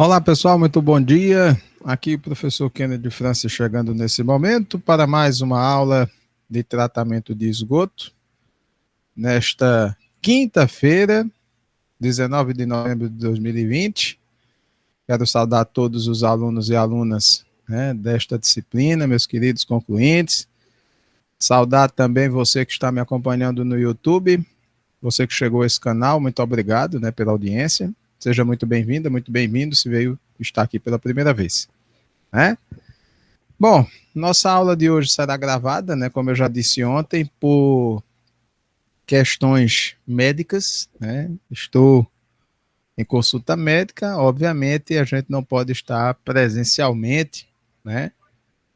Olá, pessoal, muito bom dia. Aqui o professor Kennedy Francis chegando nesse momento para mais uma aula de tratamento de esgoto. Nesta quinta-feira, 19 de novembro de 2020. Quero saudar todos os alunos e alunas, desta disciplina, meus queridos concluintes. Saudar também você que está me acompanhando no YouTube, você que chegou a esse canal, muito obrigado, pela audiência. Seja muito bem-vinda, muito bem-vindo se veio estar aqui pela primeira vez. Bom, nossa aula de hoje será gravada, como eu já disse ontem, por questões médicas, Estou em consulta médica, obviamente a gente não pode estar presencialmente,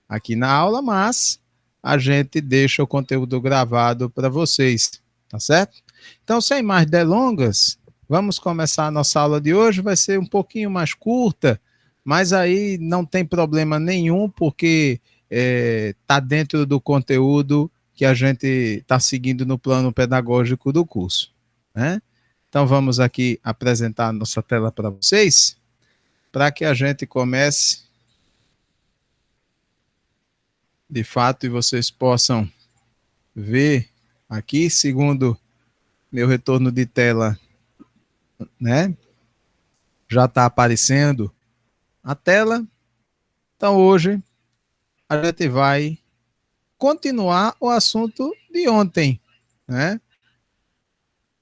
aqui na aula, mas a gente deixa o conteúdo gravado para vocês, tá certo? Então, sem mais delongas, vamos começar a nossa aula de hoje. Vai ser um pouquinho mais curta, mas aí não tem problema nenhum, porque está dentro do conteúdo que a gente está seguindo no plano pedagógico do curso, Então, vamos aqui apresentar a nossa tela para vocês, para que a gente comece, de fato, e vocês possam ver aqui, segundo meu retorno de tela, já está aparecendo a tela. Então, hoje, a gente vai continuar o assunto de ontem,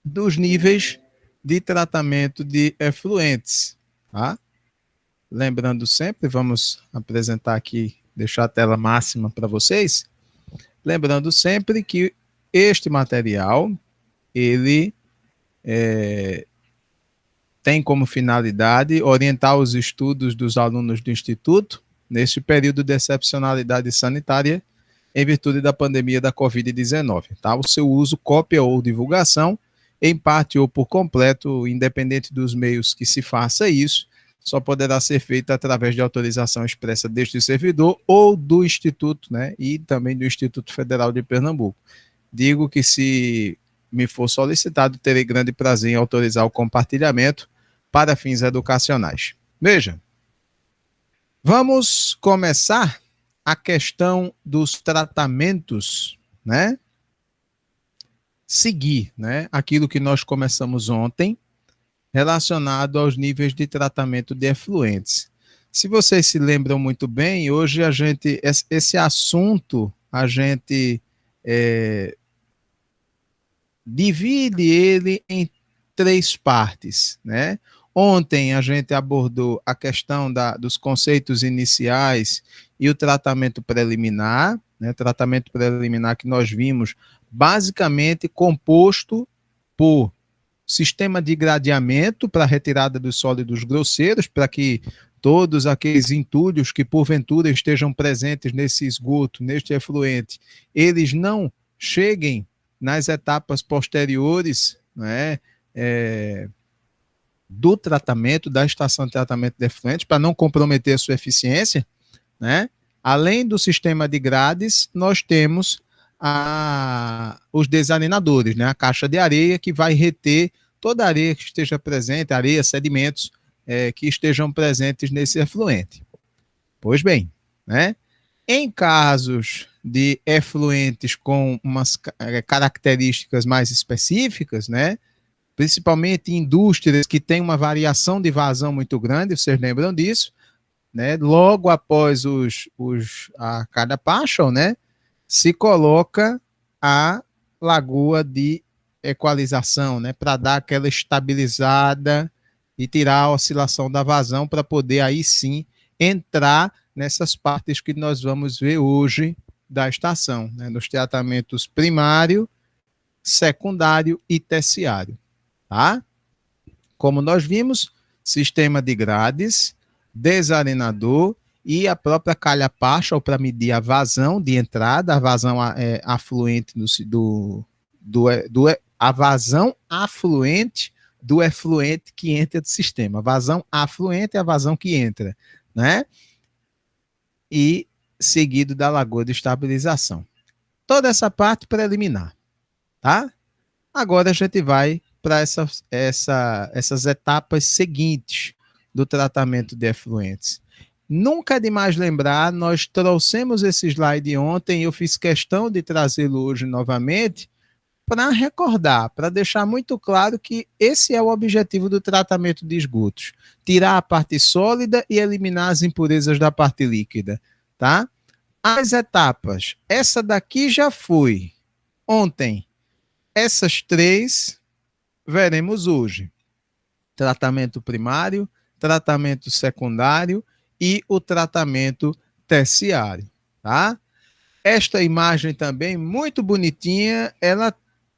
dos níveis de tratamento de efluentes, tá? Lembrando sempre, vamos apresentar aqui, deixar a tela máxima para vocês. Lembrando sempre que este material, ele tem como finalidade orientar os estudos dos alunos do Instituto neste período de excepcionalidade sanitária em virtude da pandemia da Covid-19. Tá? O seu uso, cópia ou divulgação, em parte ou por completo, independente dos meios que se faça isso, só poderá ser feito através de autorização expressa deste servidor ou do Instituto, e também do Instituto Federal de Pernambuco. Digo que, se me for solicitado, terei grande prazer em autorizar o compartilhamento para fins educacionais. Veja, vamos começar a questão dos tratamentos, Seguir, aquilo que nós começamos ontem, relacionado aos níveis de tratamento de efluentes. Se vocês se lembram muito bem, hoje esse assunto, a gente divide ele em três partes, Ontem a gente abordou a questão dos conceitos iniciais e o tratamento preliminar, tratamento preliminar que nós vimos basicamente composto por sistema de gradeamento para retirada dos sólidos grosseiros, para que todos aqueles entulhos que porventura estejam presentes nesse esgoto, neste efluente, eles não cheguem nas etapas posteriores, do tratamento, da estação de tratamento de efluentes, para não comprometer a sua eficiência, Além do sistema de grades, nós temos os desalinadores, a caixa de areia, que vai reter toda a areia que esteja presente, areia, sedimentos que estejam presentes nesse efluente. Pois bem, em casos de efluentes com umas características mais específicas, principalmente indústrias que têm uma variação de vazão muito grande, vocês lembram disso, logo após a cada pacho, se coloca a lagoa de equalização, para dar aquela estabilizada e tirar a oscilação da vazão, para poder aí sim entrar nessas partes que nós vamos ver hoje da estação, nos tratamentos primário, secundário e terciário, tá? Como nós vimos, sistema de grades, desalinador e a própria calha Paschal para medir a vazão de entrada, a vazão afluente a vazão afluente do efluente que entra do sistema. A vazão afluente é a vazão que entra, E seguido da lagoa de estabilização. Toda essa parte preliminar, tá? Agora a gente vai para essas etapas seguintes, do tratamento de efluentes. Nunca é demais lembrar, nós trouxemos esse slide ontem, eu fiz questão de trazê-lo hoje novamente, para recordar, para deixar muito claro que esse é o objetivo do tratamento de esgotos: tirar a parte sólida e eliminar as impurezas da parte líquida, tá? As etapas, essa daqui já foi ontem, essas três veremos hoje: tratamento primário, tratamento secundário e o tratamento terciário, tá? Esta imagem também muito bonitinha, ela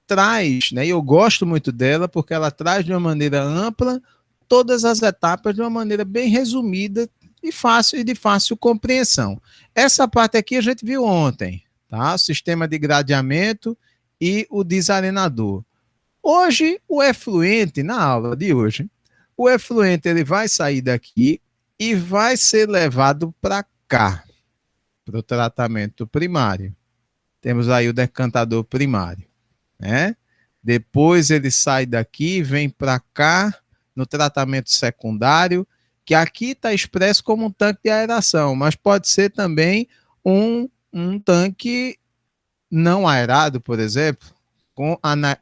traz, né? E eu gosto muito dela porque ela traz de uma maneira ampla todas as etapas de uma maneira bem resumida e fácil e de fácil compreensão. Essa parte aqui a gente viu ontem, tá? O sistema de gradeamento e o desarenador. Hoje o efluente, na aula de hoje, o efluente ele vai sair daqui e vai ser levado para cá, para o tratamento primário. Temos aí o decantador primário, né? Depois ele sai daqui, vem para cá no tratamento secundário, que aqui está expresso como um tanque de aeração, mas pode ser também um tanque não aerado, por exemplo, com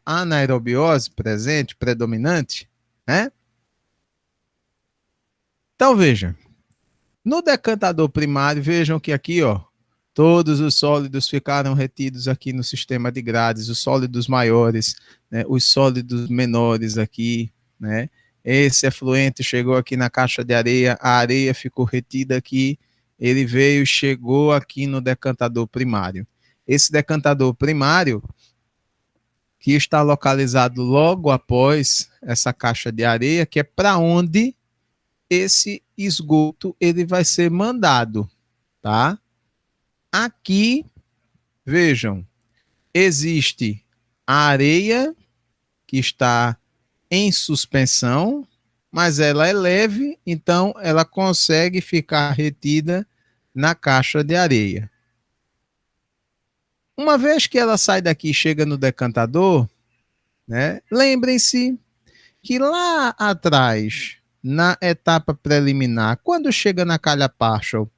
anaerobiose presente, predominante, né? Então veja, no decantador primário, vejam que aqui, ó, todos os sólidos ficaram retidos aqui no sistema de grades, os sólidos maiores, né, os sólidos menores aqui, né? Esse efluente chegou aqui na caixa de areia, a areia ficou retida aqui, ele veio, chegou aqui no decantador primário. Esse decantador primário, que está localizado logo após essa caixa de areia, que é para onde esse esgoto ele vai ser mandado, tá? Aqui, vejam, existe a areia que está em suspensão, mas ela é leve, então ela consegue ficar retida na caixa de areia. Uma vez que ela sai daqui e chega no decantador, né, lembrem-se que lá atrás, na etapa preliminar, quando chega na calha partial,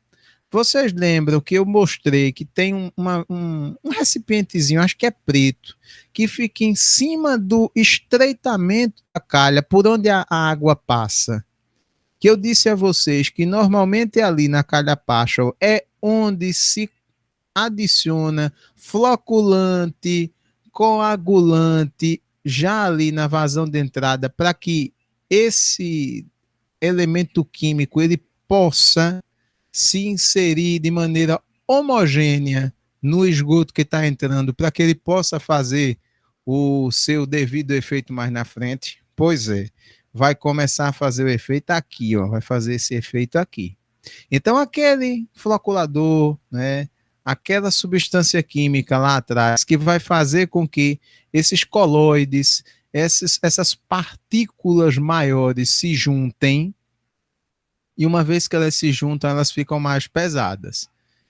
vocês lembram que eu mostrei que tem um recipientezinho, acho que é preto, que fica em cima do estreitamento da calha, por onde a água passa. Que eu disse a vocês que normalmente ali na calha partial é onde se adiciona floculante, coagulante, já ali na vazão de entrada, para que esse elemento químico ele possa se inserir de maneira homogênea no esgoto que está entrando, para que ele possa fazer o seu devido efeito mais na frente. Pois é, vai começar a fazer o efeito aqui, ó, vai fazer esse efeito aqui. Então, aquele floculador, né, aquela substância química lá atrás, que vai fazer com que esses coloides, essas partículas maiores se juntem, e uma vez que elas se juntam, elas ficam mais pesadas.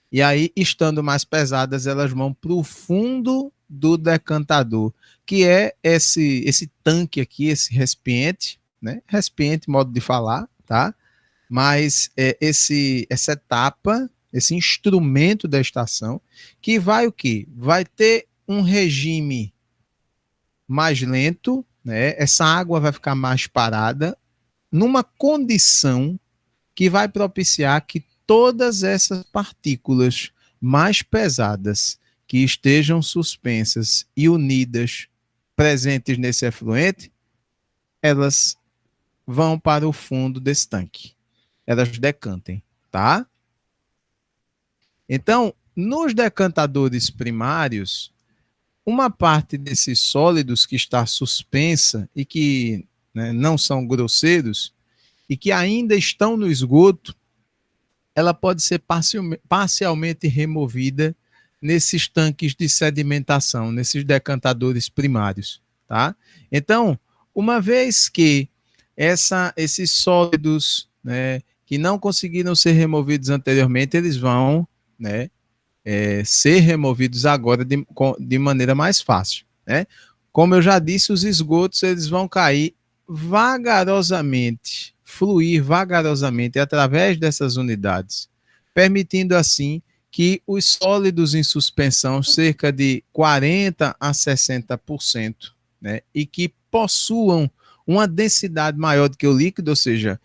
E aí, estando mais pesadas, elas vão para o fundo do decantador, que é esse tanque aqui, esse recipiente, né? Recipiente, modo de falar, tá? Mas essa etapa, esse instrumento da estação, que vai o quê? Vai ter um regime mais lento, né? Essa água vai ficar mais parada, numa condição que vai propiciar que todas essas partículas mais pesadas que estejam suspensas e unidas, presentes nesse efluente, elas vão para o fundo desse tanque. Elas decantem, tá? Então, nos decantadores primários, uma parte desses sólidos que está suspensa e que, né, não são grosseiros e que ainda estão no esgoto, ela pode ser parcialmente removida nesses tanques de sedimentação, nesses decantadores primários, tá? Então, uma vez que esses sólidos, né, que não conseguiram ser removidos anteriormente, eles vão, né, ser removidos agora de maneira mais fácil, né? Como eu já disse, os esgotos eles vão cair vagarosamente, fluir vagarosamente através dessas unidades, permitindo assim que os sólidos em suspensão, cerca de 40 a 60%, né, e que possuam uma densidade maior do que o líquido, ou seja,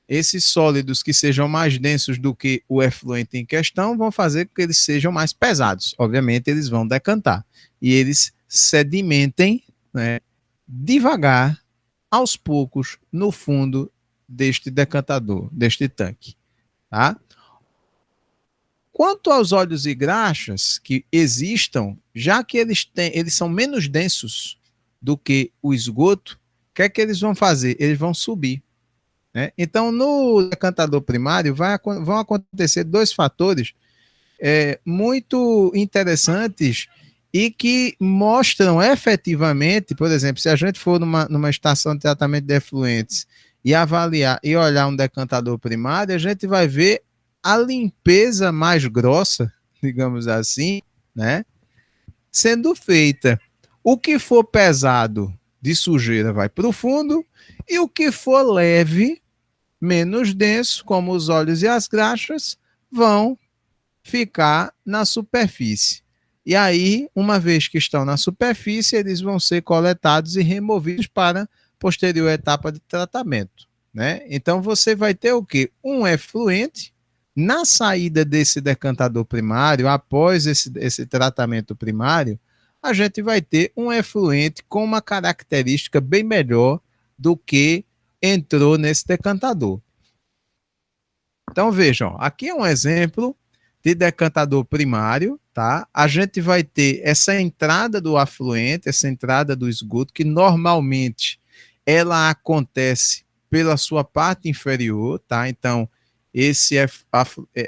esses sólidos que sejam mais densos do que o efluente em questão vão fazer com que eles sejam mais pesados. Obviamente, eles vão decantar e eles sedimentem, né, devagar, aos poucos, no fundo deste decantador, deste tanque. Tá? Quanto aos óleos e graxas que existam, já que eles são menos densos do que o esgoto, o que é que eles vão fazer? Eles vão subir. Né? Então, no decantador primário, vão acontecer dois fatores muito interessantes e que mostram efetivamente, por exemplo, se a gente for numa estação de tratamento de efluentes e avaliar e olhar um decantador primário, a gente vai ver a limpeza mais grossa, digamos assim, né, sendo feita. O que for pesado de sujeira vai para o fundo e o que for leve, menos denso, como os óleos e as graxas, vão ficar na superfície. E aí, uma vez que estão na superfície, eles vão ser coletados e removidos para a posterior etapa de tratamento. Né? Então, você vai ter o quê? Um efluente na saída desse decantador primário, após esse tratamento primário, a gente vai ter um efluente com uma característica bem melhor do que entrou nesse decantador. Então, vejam, aqui é um exemplo de decantador primário, tá? A gente vai ter essa entrada do afluente, essa entrada do esgoto, que normalmente ela acontece pela sua parte inferior, tá? Então, esse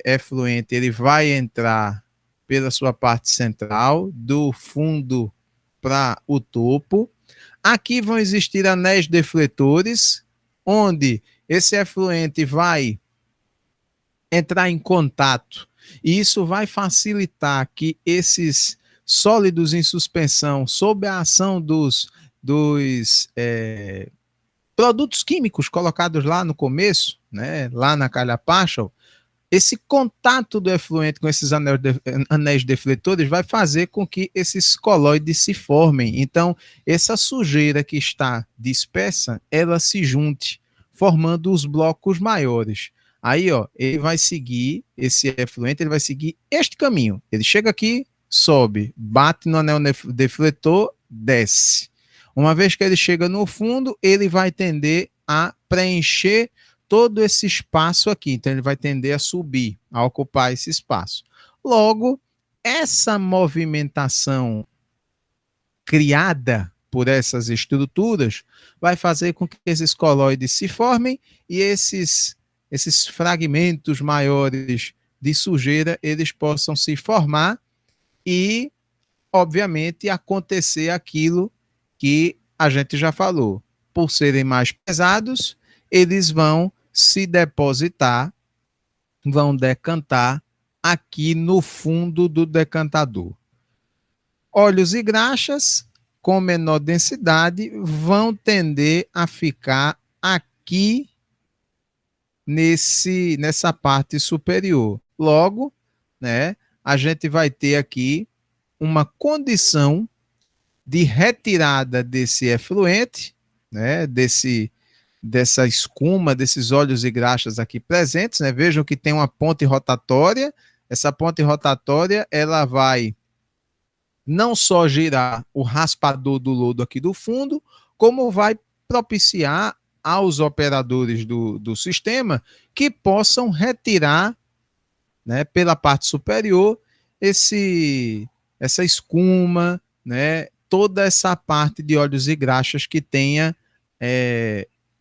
efluente, ele vai entrar pela sua parte central, do fundo para o topo. Aqui vão existir anéis defletores, onde esse efluente vai entrar em contato, e isso vai facilitar que esses sólidos em suspensão, sob a ação dos produtos químicos colocados lá no começo, né, lá na calha Paschal, esse contato do efluente com esses anéis defletores vai fazer com que esses coloides se formem. Então, essa sujeira que está dispersa, ela se junte, formando os blocos maiores. Aí, ó, ele vai seguir, esse efluente, ele vai seguir este caminho. Ele chega aqui, sobe, bate no anel defletor, desce. Uma vez que ele chega no fundo, ele vai tender a preencher todo esse espaço aqui. Então, ele vai tender a subir, a ocupar esse espaço. Logo, essa movimentação criada por essas estruturas vai fazer com que esses coloides se formem e esses fragmentos maiores de sujeira, eles possam se formar e, obviamente, acontecer aquilo que a gente já falou. Por serem mais pesados, eles vão se depositar, vão decantar aqui no fundo do decantador. Óleos e graxas, com menor densidade, vão tender a ficar aqui nessa parte superior. Logo, né, a gente vai ter aqui uma condição de retirada desse efluente, né, dessa escuma, desses óleos e graxas aqui presentes, né? Vejam que tem uma ponte rotatória. Essa ponte rotatória, ela vai não só girar o raspador do lodo aqui do fundo, como vai propiciar aos operadores do sistema que possam retirar, né, pela parte superior essa escuma, né, toda essa parte de óleos e graxas que tenha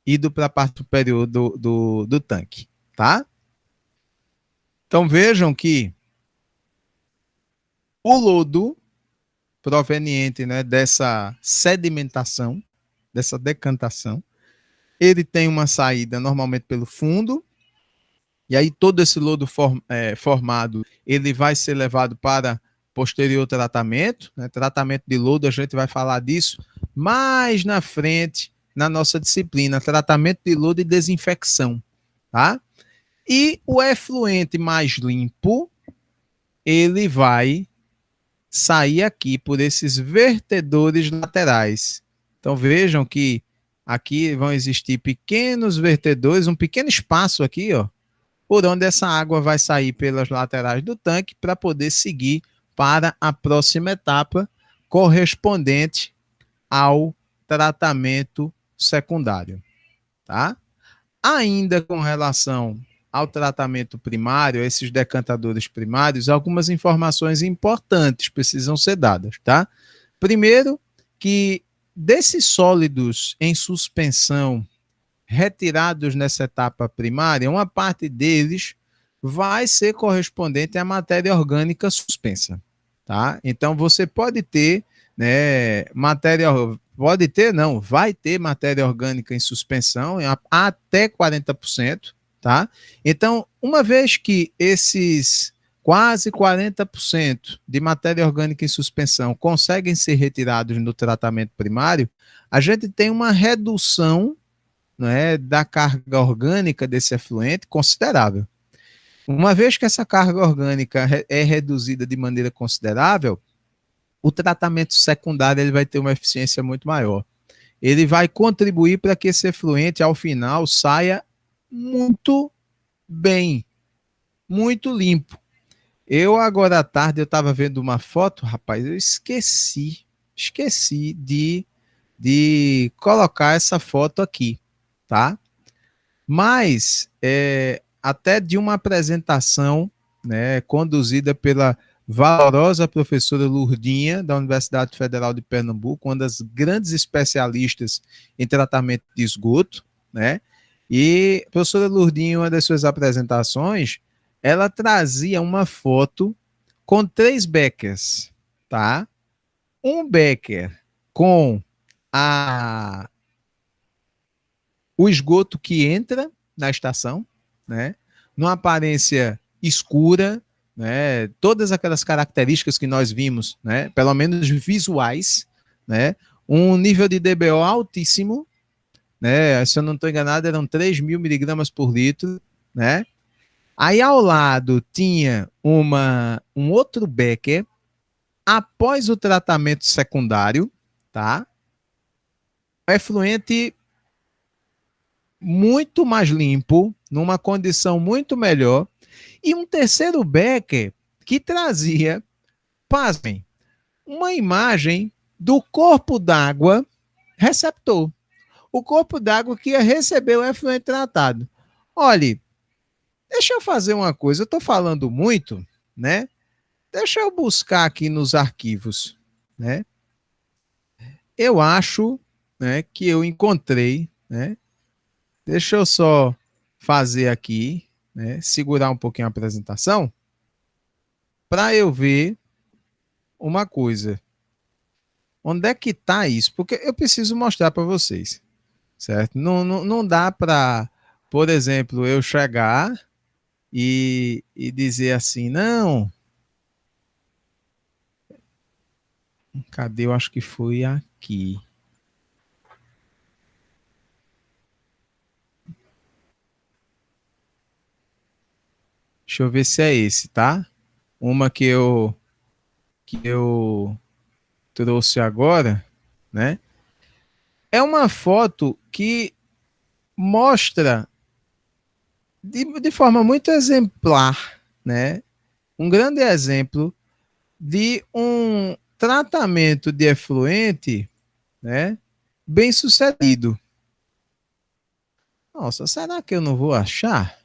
ido para a parte superior do tanque, tá? Então vejam que o lodo proveniente, né, dessa sedimentação, dessa decantação, ele tem uma saída normalmente pelo fundo, e aí todo esse lodo formado, ele vai ser levado para posterior tratamento, né? Tratamento de lodo, a gente vai falar disso mais na frente, na nossa disciplina, tratamento de lodo e desinfecção, tá? E o efluente mais limpo, ele vai sair aqui por esses vertedores laterais. Então vejam que aqui vão existir pequenos vertedores, um pequeno espaço aqui, ó, por onde essa água vai sair pelas laterais do tanque para poder seguir para a próxima etapa correspondente ao tratamento secundário, tá? Ainda com relação ao tratamento primário, esses decantadores primários, algumas informações importantes precisam ser dadas, tá? Primeiro, que desses sólidos em suspensão retirados nessa etapa primária, uma parte deles vai ser correspondente à matéria orgânica suspensa, tá? Então você pode ter, né, pode ter, não, vai ter matéria orgânica em suspensão até 40%, tá? Então, uma vez que esses quase 40% de matéria orgânica em suspensão conseguem ser retirados no tratamento primário, a gente tem uma redução, né, da carga orgânica desse efluente considerável. Uma vez que essa carga orgânica é reduzida de maneira considerável, o tratamento secundário ele vai ter uma eficiência muito maior. Ele vai contribuir para que esse efluente, ao final, saia muito bem, muito limpo. Eu, agora à tarde, eu estava vendo uma foto, rapaz, eu esqueci de colocar essa foto aqui, tá? Mas até de uma apresentação, né, conduzida pela valorosa professora Lourdinha, da Universidade Federal de Pernambuco, uma das grandes especialistas em tratamento de esgoto, né? E a professora Lourdinha, em uma das suas apresentações, ela trazia uma foto com 3 beckers, tá? Um becker com a o esgoto que entra na estação, né? Numa aparência escura, né? Todas aquelas características que nós vimos, né? Pelo menos visuais, né? Um nível de DBO altíssimo, né? Se eu não estou enganado, eram 3.000 miligramas por litro, né? Aí ao lado tinha um outro becker após o tratamento secundário, tá? Efluente muito mais limpo, numa condição muito melhor, e um terceiro becker que trazia, pasmem, uma imagem do corpo d'água receptor. O corpo d'água que ia receber o efluente tratado. Olhe, deixa eu fazer uma coisa, eu estou falando muito, né? Deixa eu buscar aqui nos arquivos, né? Eu acho, né, que eu encontrei, né? Deixa eu só fazer aqui, né, segurar um pouquinho a apresentação, para eu ver uma coisa. Onde é que está isso? Porque eu preciso mostrar para vocês, certo? Não dá para, por exemplo, eu chegar e dizer assim, não, cadê? Eu acho que foi aqui. Deixa eu ver se é esse, tá? Uma que eu trouxe agora, né? É uma foto que mostra de forma muito exemplar, né? Um grande exemplo de um tratamento de efluente, né? Bem sucedido. Nossa, será que eu não vou achar?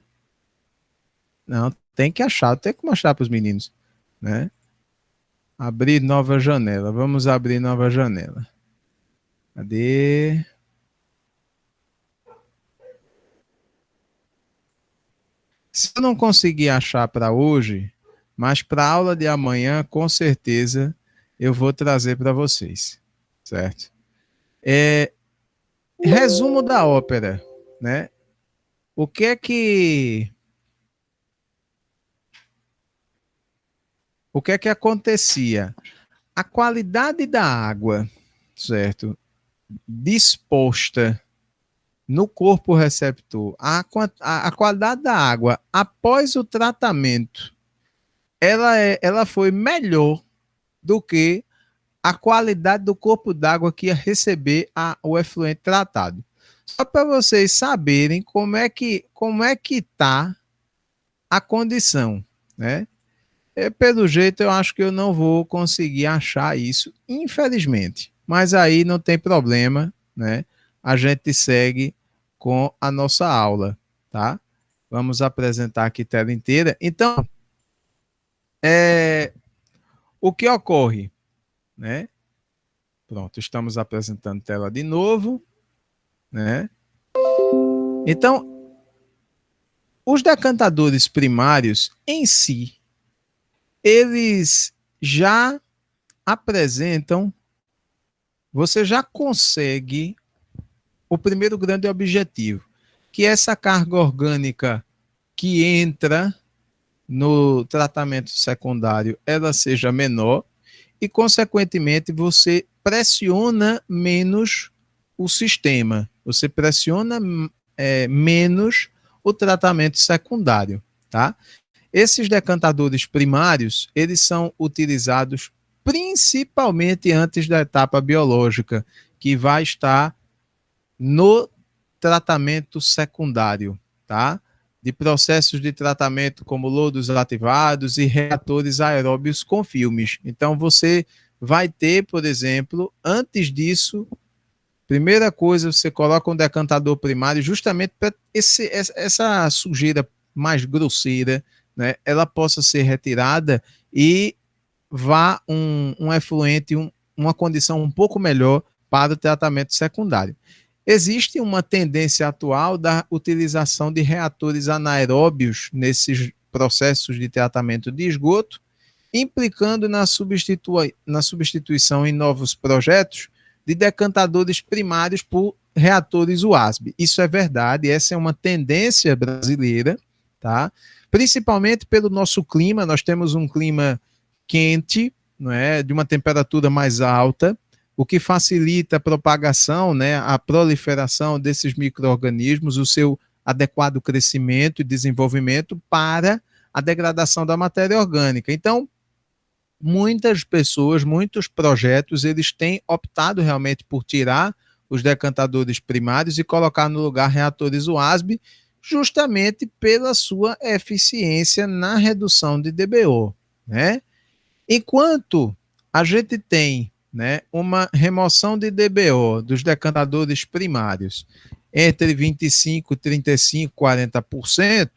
Não, tem que achar, tem que mostrar para os meninos, né? Abrir nova janela. Vamos abrir nova janela. Cadê? Se eu não conseguir achar para hoje, mas para a aula de amanhã, com certeza eu vou trazer para vocês, certo? Resumo da ópera, né? O que é que o que é que acontecia? A qualidade da água, certo? Disposta no corpo receptor, a qualidade da água após o tratamento, ela foi melhor do que a qualidade do corpo d'água que ia receber o efluente tratado. Só para vocês saberem como é que tá a condição, né? Pelo jeito, eu acho que eu não vou conseguir achar isso, infelizmente. Mas aí não tem problema, né? A gente segue com a nossa aula, tá? Vamos apresentar aqui tela inteira. Então, o que ocorre, né? Pronto, estamos apresentando tela de novo, né? Então, os decantadores primários em si, eles já apresentam, você já consegue o primeiro grande objetivo, que é essa carga orgânica que entra no tratamento secundário, ela seja menor e, consequentemente, você pressiona menos o sistema, você pressiona menos o tratamento secundário, tá? Esses decantadores primários, eles são utilizados principalmente antes da etapa biológica, que vai estar no tratamento secundário, tá? De processos de tratamento como lodos ativados e reatores aeróbios com filmes. Então, você vai ter, por exemplo, antes disso, primeira coisa, você coloca um decantador primário justamente para essa sujeira mais grosseira, né, ela possa ser retirada e vá um efluente, uma condição um pouco melhor para o tratamento secundário. Existe uma tendência atual da utilização de reatores anaeróbios nesses processos de tratamento de esgoto, implicando na substituição em novos projetos de decantadores primários por reatores USB. Isso é verdade, essa é uma tendência brasileira, tá? Principalmente pelo nosso clima, nós temos um clima quente, não é, de uma temperatura mais alta, o que facilita a propagação, né, a proliferação desses micro-organismos, o seu adequado crescimento e desenvolvimento para a degradação da matéria orgânica. Então, muitas pessoas, muitos projetos, eles têm optado realmente por tirar os decantadores primários e colocar no lugar reatores USB, justamente pela sua eficiência na redução de DBO, né? Enquanto a gente tem, né, uma remoção de DBO dos decantadores primários entre 25, 35, 40%,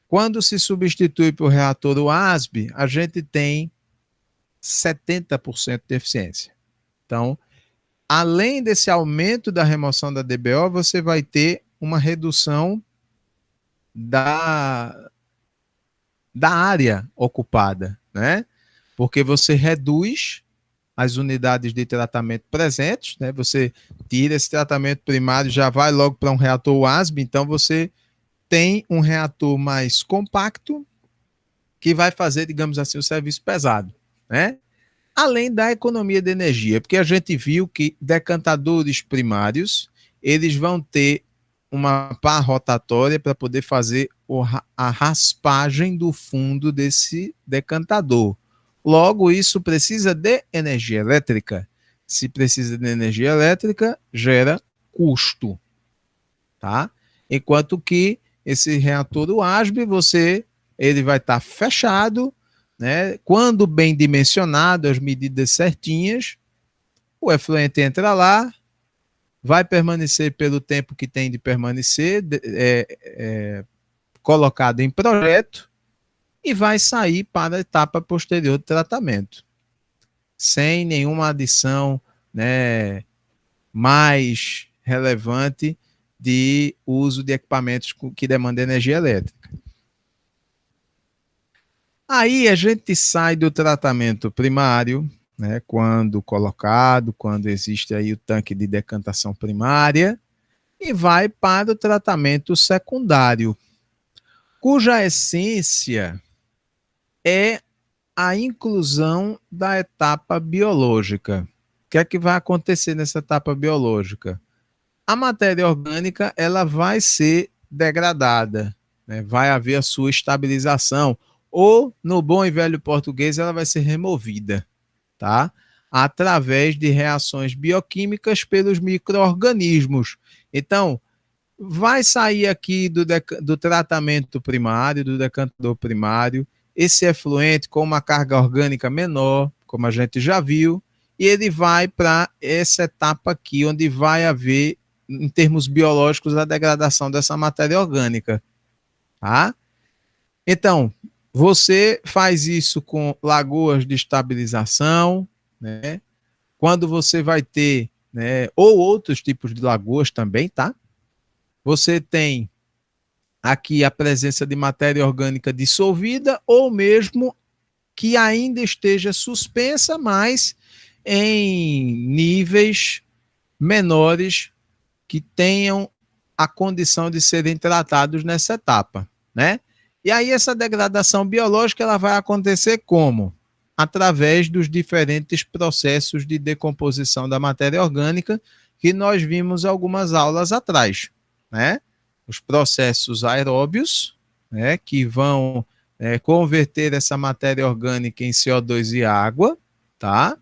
quando se substitui por reator USB, a gente tem 70% de eficiência. Então, além desse aumento da remoção da DBO, você vai ter uma redução da área ocupada, né? Porque você reduz as unidades de tratamento presentes, né? Você tira esse tratamento primário, já vai logo para um reator USB, então você tem um reator mais compacto que vai fazer, digamos assim, o serviço pesado, né? Além da economia de energia, porque a gente viu que decantadores primários, eles vão ter uma pá rotatória para poder fazer a raspagem do fundo desse decantador. Logo, isso precisa de energia elétrica. Se precisa de energia elétrica, gera custo, tá? Enquanto que esse reator USB, ele vai estar fechado, né? Quando bem dimensionado, as medidas certinhas, o efluente entra lá, vai permanecer pelo tempo que tem de permanecer, colocado em projeto, e vai sair para a etapa posterior de tratamento, sem nenhuma adição, né, mais relevante de uso de equipamentos que demandam energia elétrica. Aí a gente sai do tratamento primário, né, quando colocado, quando existe aí o tanque de decantação primária, e vai para o tratamento secundário, cuja essência é a inclusão da etapa biológica. O que é que vai acontecer nessa etapa biológica? a matéria orgânica ela vai ser degradada, né? Vai haver a sua estabilização, ou, no bom e velho português, ela vai ser removida, tá? Através de reações bioquímicas pelos micro-organismos. Então, vai sair aqui do tratamento primário, do decantador primário, esse efluente com uma carga orgânica menor, como a gente já viu, e ele vai para essa etapa aqui, onde vai haver, em termos biológicos, a degradação dessa matéria orgânica, tá? Então, você faz isso com lagoas de estabilização, né? Quando você vai ter, né, ou outros tipos de lagoas também, tá? Você tem aqui a presença de matéria orgânica dissolvida ou mesmo que ainda esteja suspensa, mas em níveis menores que tenham a condição de serem tratados nessa etapa, né? E aí essa degradação biológica ela vai acontecer como? Através dos diferentes processos de decomposição da matéria orgânica que nós vimos algumas aulas atrás, né? Os processos aeróbios, né, que vão converter essa matéria orgânica em CO2 e água, tá?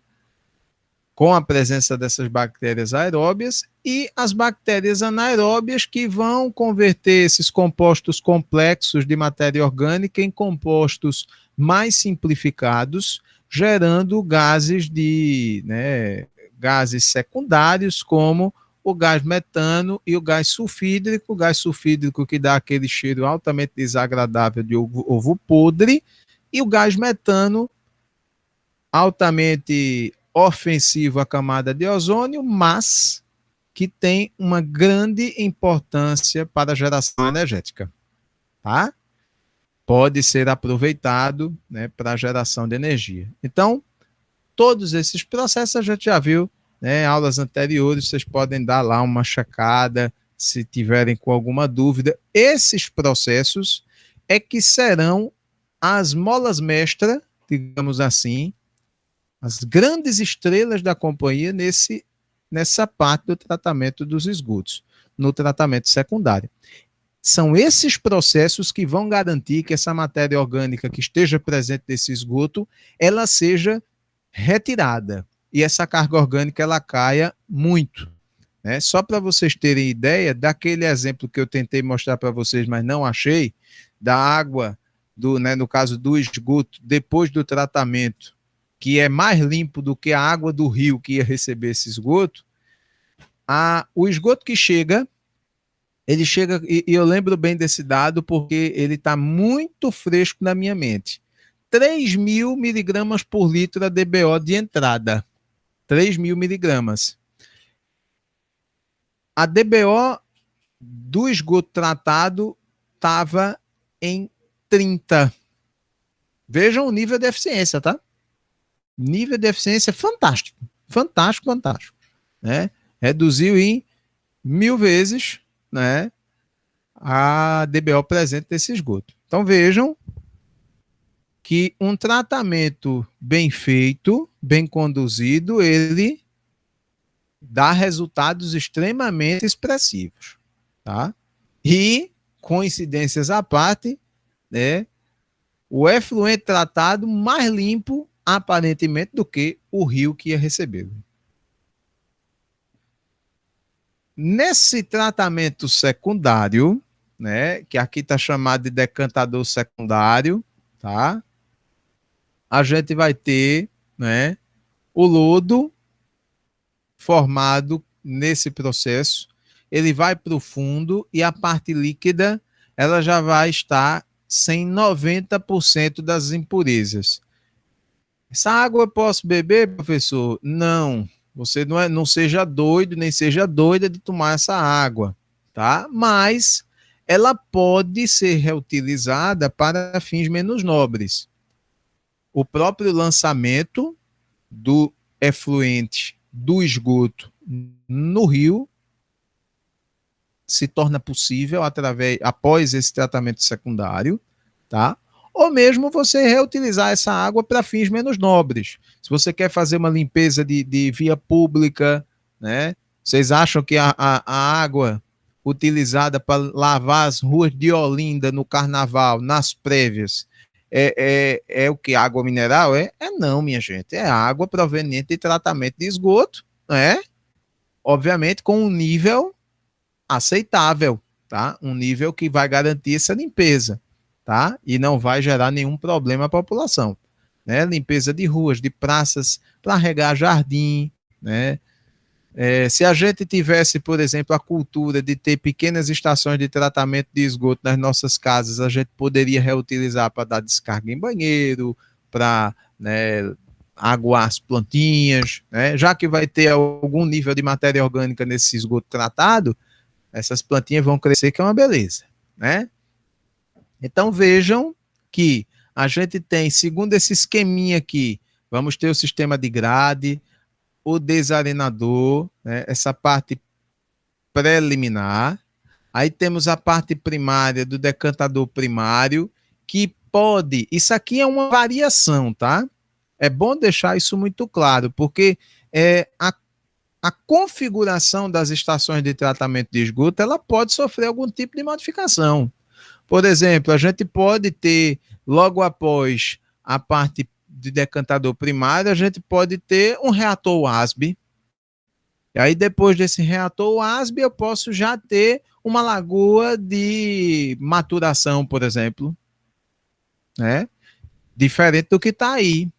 Com a presença dessas bactérias aeróbias, e as bactérias anaeróbias que vão converter esses compostos complexos de matéria orgânica em compostos mais simplificados, gerando gases gases secundários como o gás metano e o gás sulfídrico que dá aquele cheiro altamente desagradável de ovo podre, e o gás metano altamente ofensivo à camada de ozônio, mas que tem uma grande importância para a geração energética, tá? Pode ser aproveitado, né, para a geração de energia. Então, todos esses processos a gente já viu, né, aulas anteriores, vocês podem dar lá uma checada se tiverem com alguma dúvida. Esses processos é que serão as molas mestras, digamos assim, as grandes estrelas da companhia nessa parte do tratamento dos esgotos, no tratamento secundário. São esses processos que vão garantir que essa matéria orgânica que esteja presente nesse esgoto, ela seja retirada e essa carga orgânica ela caia muito, né? Só para vocês terem ideia daquele exemplo que eu tentei mostrar para vocês, mas não achei, da água, no caso do esgoto, depois do tratamento, que é mais limpo do que a água do rio que ia receber esse esgoto, o esgoto que chega, ele chega, e eu lembro bem desse dado porque ele está muito fresco na minha mente. 3.000 miligramas por litro a DBO de entrada. 3.000 miligramas. A DBO do esgoto tratado estava em 30. Vejam o nível de eficiência, tá? Nível de eficiência fantástico. Fantástico, fantástico. Né? Reduziu em 1.000 vezes, né, a DBO presente desse esgoto. Então vejam que um tratamento bem feito, bem conduzido, ele dá resultados extremamente expressivos, tá? E, coincidências à parte, né, o efluente tratado mais limpo, aparentemente, do que o rio que ia recebê-lo. Nesse tratamento secundário, né, que aqui está chamado de decantador secundário, tá? A gente vai ter, né, o lodo formado nesse processo, ele vai para o fundo e a parte líquida ela já vai estar sem 90% das impurezas. Essa água eu posso beber, professor? Não. Você não seja doido, nem seja doida de tomar essa água, tá? Mas ela pode ser reutilizada para fins menos nobres. O próprio lançamento do efluente do esgoto no rio se torna possível após esse tratamento secundário, tá? Ou mesmo você reutilizar essa água para fins menos nobres. Se você quer fazer uma limpeza de via pública, né? Vocês acham que a água utilizada para lavar as ruas de Olinda no carnaval, nas prévias, é o que? Água mineral? É não, minha gente. É água proveniente de tratamento de esgoto, né? Obviamente com um nível aceitável, tá? Um nível que vai garantir essa limpeza, tá? E não vai gerar nenhum problema à população, né? Limpeza de ruas, de praças, para regar jardim, né? Se a gente tivesse, por exemplo, a cultura de ter pequenas estações de tratamento de esgoto nas nossas casas, a gente poderia reutilizar para dar descarga em banheiro, para, né, aguar as plantinhas, né? Já que vai ter algum nível de matéria orgânica nesse esgoto tratado, essas plantinhas vão crescer, que é uma beleza, né? Então vejam que a gente tem, segundo esse esqueminha aqui, vamos ter o sistema de grade, o desarenador, né, essa parte preliminar. Aí temos a parte primária do decantador primário, que pode. Isso aqui é uma variação, tá? É bom deixar isso muito claro, porque a configuração das estações de tratamento de esgoto ela pode sofrer algum tipo de modificação. Por exemplo, a gente pode ter, logo após a parte de decantador primário, a gente pode ter um reator WASB. E aí, depois desse reator WASB, eu posso já ter uma lagoa de maturação, por exemplo, né? Diferente do que está aí.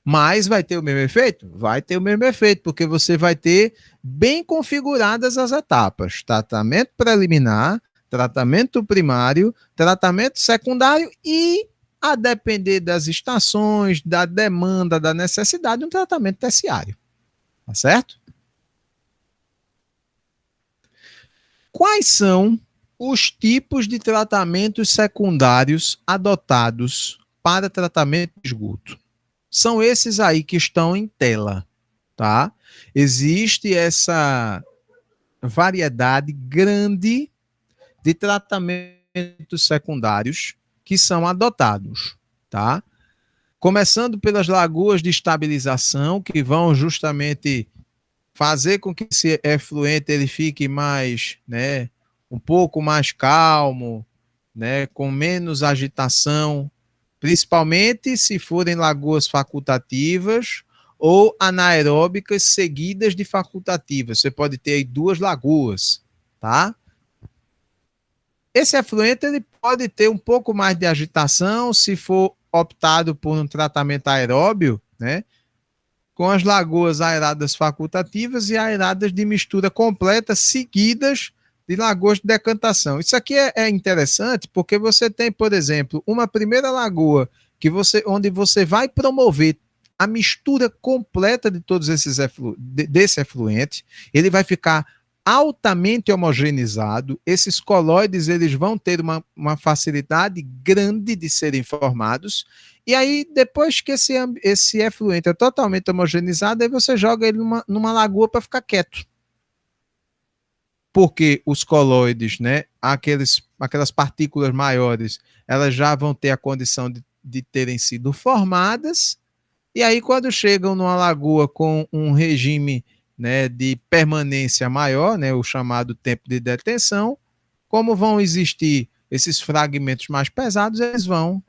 Mas vai ter o mesmo efeito? Vai ter o mesmo efeito, porque você vai ter bem configuradas as etapas: tratamento preliminar, tratamento primário, tratamento secundário e, a depender das estações, da demanda, da necessidade, um tratamento terciário. Tá certo? Quais são os tipos de tratamentos secundários adotados para tratamento de esgoto? São esses aí que estão em tela, tá? Existe essa variedade grande de tratamentos secundários que são adotados, tá? Começando pelas lagoas de estabilização, que vão justamente fazer com que esse efluente ele fique mais, né, um pouco mais calmo, né, com menos agitação, principalmente se forem lagoas facultativas ou anaeróbicas seguidas de facultativas. Você pode ter aí duas lagoas, tá? Esse efluente ele pode ter um pouco mais de agitação se for optado por um tratamento aeróbio, né? Com as lagoas aeradas facultativas e aeradas de mistura completa, seguidas de lagoas de decantação. Isso aqui é interessante porque você tem, por exemplo, uma primeira lagoa onde você vai promover a mistura completa de todos esses desse efluente, ele vai ficar altamente homogeneizado, esses colóides eles vão ter uma facilidade grande de serem formados, e aí depois que esse efluente é totalmente homogeneizado, aí você joga ele numa lagoa para ficar quieto. Porque os colóides, né, aquelas partículas maiores, elas já vão ter a condição de terem sido formadas, e aí quando chegam numa lagoa com um regime, né, de permanência maior, né, o chamado tempo de detenção, como vão existir esses fragmentos mais pesados, eles vão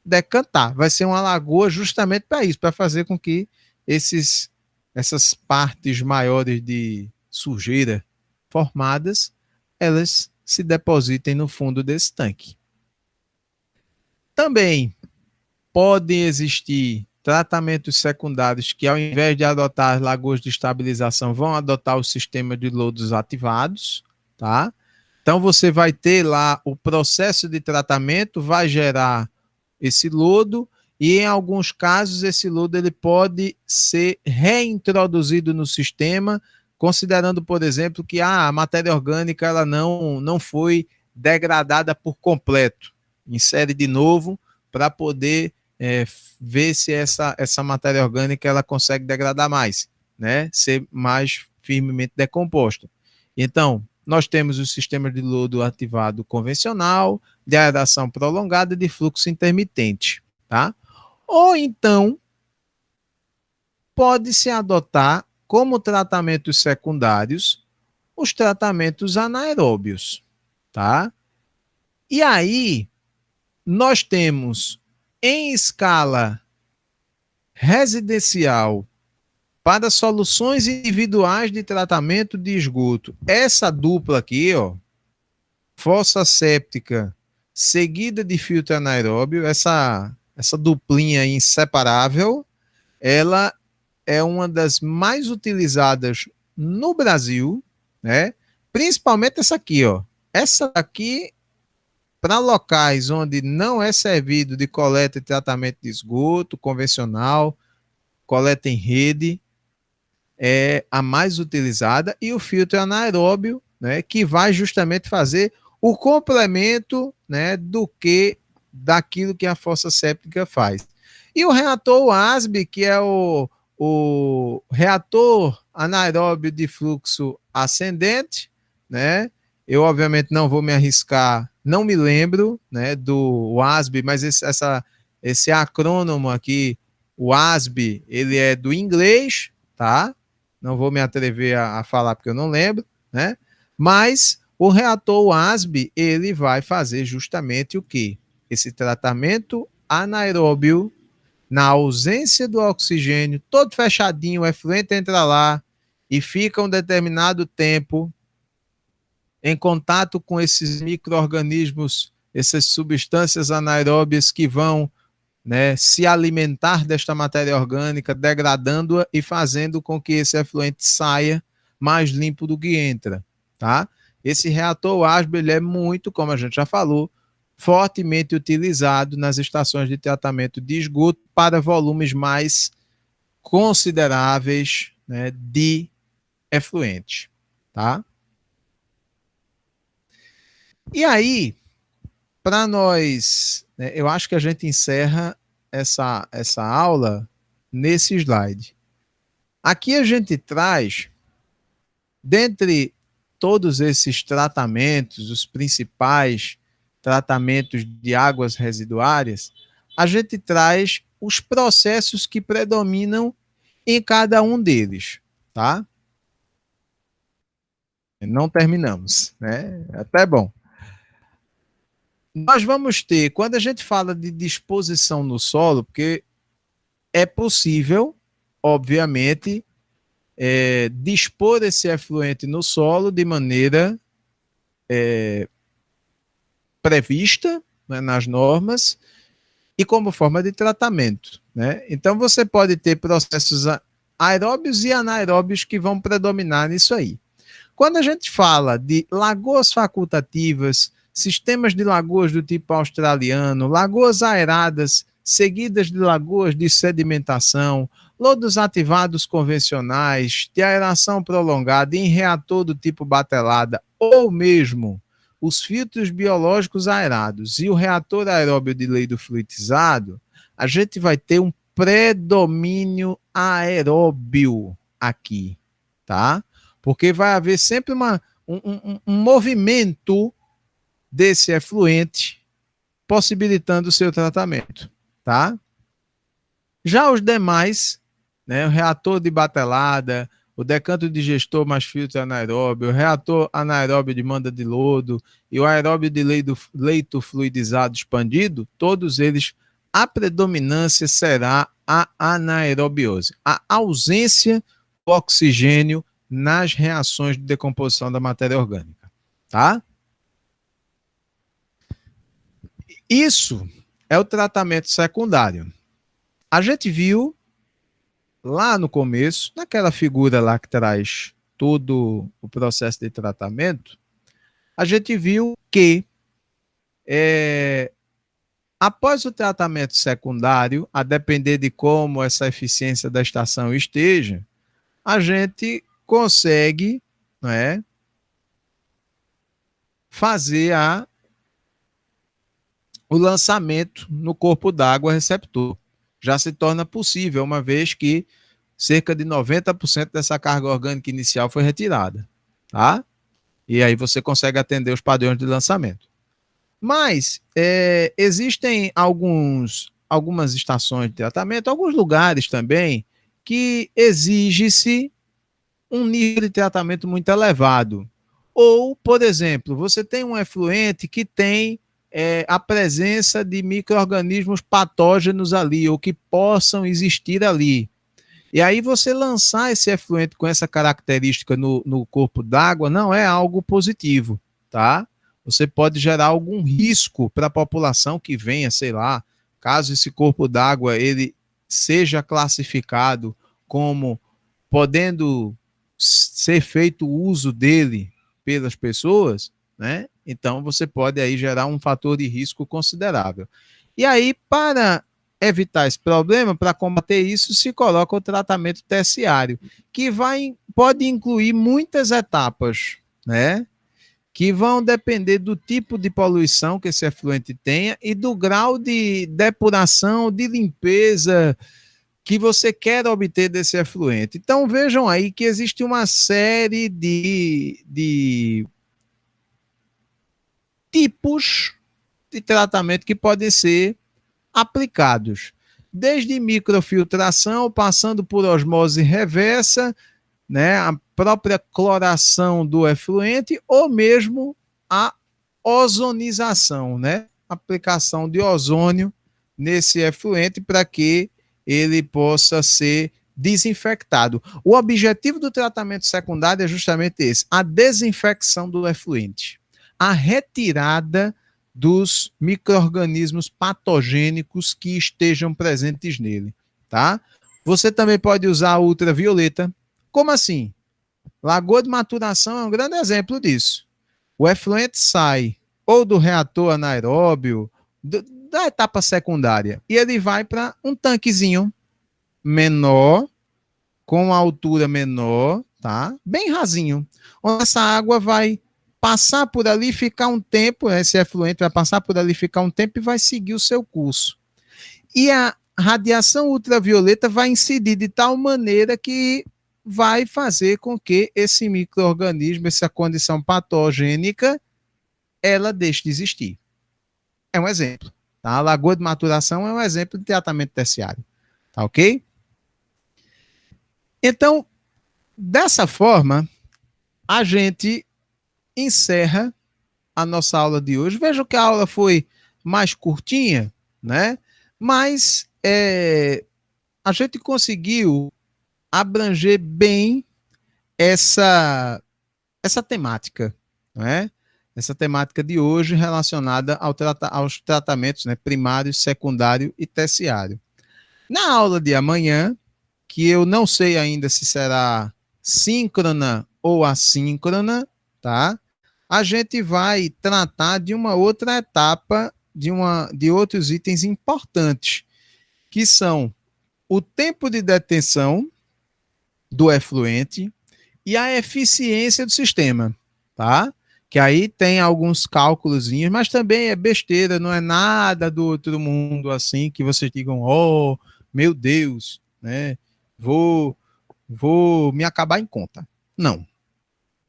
decantar. Vai ser uma lagoa justamente para isso, para fazer com que essas partes maiores de sujeira formadas, elas se depositem no fundo desse tanque. Também podem existir tratamentos secundários que, ao invés de adotar as lagoas de estabilização, vão adotar o sistema de lodos ativados, tá? Então, você vai ter lá o processo de tratamento, vai gerar esse lodo, e em alguns casos, esse lodo ele pode ser reintroduzido no sistema, considerando, por exemplo, que a matéria orgânica ela não foi degradada por completo. Insere de novo para poder ver se essa matéria orgânica ela consegue degradar mais, né? Ser mais firmemente decomposta. Então, nós temos o sistema de lodo ativado convencional, de aeração prolongada e de fluxo intermitente, tá? Ou então, pode-se adotar como tratamentos secundários os tratamentos anaeróbios, tá? E aí, nós temos em escala residencial para soluções individuais de tratamento de esgoto, essa dupla aqui, ó, fossa séptica seguida de filtro anaeróbio, essa duplinha inseparável, ela é uma das mais utilizadas no Brasil, né? Principalmente essa aqui, ó. Essa aqui para locais onde não é servido de coleta e tratamento de esgoto convencional, coleta em rede, é a mais utilizada, e o filtro anaeróbio, né, que vai justamente fazer o complemento, né, daquilo que a fossa séptica faz. E o reator WASB, que é o reator anaeróbio de fluxo ascendente, né? Eu, obviamente, não vou me arriscar, não me lembro, né, do WASB, mas esse acrônimo aqui, o WASB, ele é do inglês, tá? Não vou me atrever a falar porque eu não lembro, né? Mas o reator WASB, ele vai fazer justamente o quê? Esse tratamento anaeróbio na ausência do oxigênio, todo fechadinho, o efluente entra lá e fica um determinado tempo em contato com esses micro-organismos, essas substâncias anaeróbias que vão, né, se alimentar desta matéria orgânica, degradando-a e fazendo com que esse efluente saia mais limpo do que entra, tá? Esse reator ASBE, ele é muito, como a gente já falou, fortemente utilizado nas estações de tratamento de esgoto para volumes mais consideráveis, né, de efluente, tá? E aí, para nós, né, eu acho que a gente encerra essa aula nesse slide. Aqui a gente traz, dentre todos esses tratamentos, os principais tratamentos de águas residuárias, a gente traz os processos que predominam em cada um deles, tá? Não terminamos, né? Até bom. Nós vamos ter, quando a gente fala de disposição no solo, porque é possível, obviamente, dispor esse efluente no solo de maneira prevista, né, nas normas e como forma de tratamento, né? Então você pode ter processos aeróbios e anaeróbios que vão predominar nisso aí. Quando a gente fala de lagoas facultativas, sistemas de lagoas do tipo australiano, lagoas aeradas seguidas de lagoas de sedimentação, lodos ativados convencionais, de aeração prolongada em reator do tipo batelada, ou mesmo os filtros biológicos aerados e o reator aeróbio de leido fluidizado, a gente vai ter um predomínio aeróbio aqui, tá? Porque vai haver sempre um movimento desse efluente possibilitando o seu tratamento, tá? Já os demais, né, o reator de batelada, o decanto digestor mais filtro anaeróbio, o reator anaeróbio de manda de lodo e o aeróbio de leito fluidizado expandido, todos eles, a predominância será a anaerobiose, a ausência do oxigênio nas reações de decomposição da matéria orgânica, tá? Isso é o tratamento secundário. A gente viu lá no começo, naquela figura lá que traz todo o processo de tratamento, a gente viu que após o tratamento secundário, a depender de como essa eficiência da estação esteja, a gente consegue, né, fazer o lançamento no corpo d'água receptor. Já se torna possível, uma vez que cerca de 90% dessa carga orgânica inicial foi retirada, tá? E aí você consegue atender os padrões de lançamento. Mas existem algumas estações de tratamento, alguns lugares também, que exige-se um nível de tratamento muito elevado. Ou, por exemplo, você tem um efluente que tem a presença de micro-organismos patógenos ali, ou que possam existir ali. E aí você lançar esse efluente com essa característica no corpo d'água não é algo positivo, tá? Você pode gerar algum risco para a população que venha, sei lá, caso esse corpo d'água ele seja classificado como podendo ser feito uso dele pelas pessoas, né? Então você pode aí gerar um fator de risco considerável. E aí, para evitar esse problema, para combater isso, se coloca o tratamento terciário, que pode incluir muitas etapas, né? Que vão depender do tipo de poluição que esse efluente tenha e do grau de depuração, de limpeza que você quer obter desse efluente. Então vejam aí que existe uma série de tipos de tratamento que podem ser aplicados, desde microfiltração, passando por osmose reversa, né, a própria cloração do efluente, ou mesmo a ozonização, né, aplicação de ozônio nesse efluente para que ele possa ser desinfectado. O objetivo do tratamento secundário é justamente esse, a desinfecção do efluente, a retirada dos micro-organismos patogênicos que estejam presentes nele, tá? Você também pode usar a ultravioleta. Como assim? Lagoa de maturação é um grande exemplo disso. O efluente sai ou do reator anaeróbio, da etapa secundária, e ele vai para um tanquezinho menor, com altura menor, tá? Bem rasinho, onde essa água vai passar por ali, ficar um tempo, esse efluente vai passar por ali, ficar um tempo e vai seguir o seu curso. E a radiação ultravioleta vai incidir de tal maneira que vai fazer com que esse micro-organismo, essa condição patogênica, ela deixe de existir. É um exemplo. Tá? A lagoa de maturação é um exemplo de tratamento terciário. Tá ok? Então, dessa forma, a gente encerra a nossa aula de hoje. Veja que a aula foi mais curtinha, né? Mas a gente conseguiu abranger bem essa temática, né? Essa temática de hoje relacionada aos tratamentos, né, primário, secundário e terciário. Na aula de amanhã, que eu não sei ainda se será síncrona ou assíncrona, tá? A gente vai tratar de uma outra etapa, de outros itens importantes, que são o tempo de detenção do efluente e a eficiência do sistema, tá? Que aí tem alguns cálculos, mas também é besteira, não é nada do outro mundo assim que vocês digam, oh, meu Deus, né? Vou me acabar em conta. Não,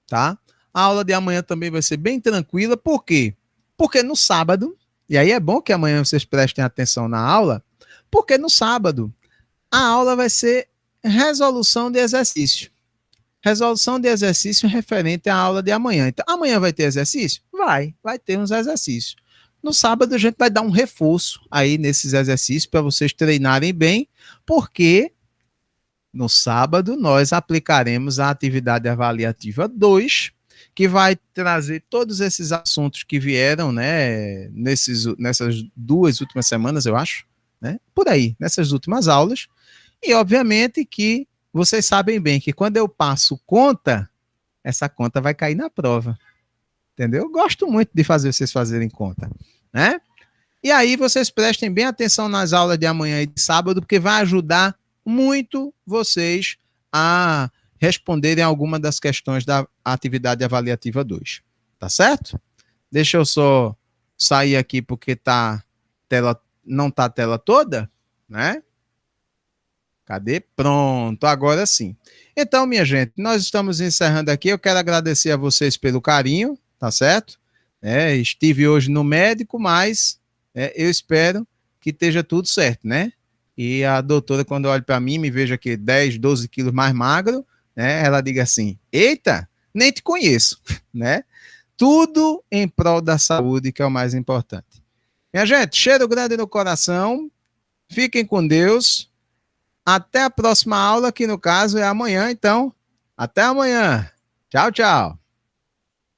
tá? A aula de amanhã também vai ser bem tranquila, por quê? Porque no sábado, e aí é bom que amanhã vocês prestem atenção na aula, porque no sábado a aula vai ser resolução de exercício. Resolução de exercício referente à aula de amanhã. Então, amanhã vai ter exercício? Vai ter uns exercícios. No sábado a gente vai dar um reforço aí nesses exercícios para vocês treinarem bem, porque no sábado nós aplicaremos a atividade avaliativa 2, que vai trazer todos esses assuntos que vieram, né, nessas 2 últimas semanas, eu acho, né, por aí, nessas últimas aulas. E, obviamente, que vocês sabem bem que quando eu passo conta, essa conta vai cair na prova. Entendeu? Eu gosto muito de fazer vocês fazerem conta, né? E aí vocês prestem bem atenção nas aulas de amanhã e de sábado, porque vai ajudar muito vocês a responderem alguma das questões da atividade avaliativa 2. Tá certo? Deixa eu só sair aqui porque não tá a tela toda, né? Cadê? Pronto, agora sim. Então, minha gente, nós estamos encerrando aqui. Eu quero agradecer a vocês pelo carinho, tá certo? Estive hoje no médico, mas eu espero que esteja tudo certo, né? E a doutora, quando olha para mim, me veja aqui 10, 12 quilos mais magro, né, ela diga assim: eita, nem te conheço, né? Tudo em prol da saúde, que é o mais importante. Minha gente, cheiro grande no coração, fiquem com Deus. Até a próxima aula, que no caso é amanhã, então. Até amanhã. Tchau, tchau.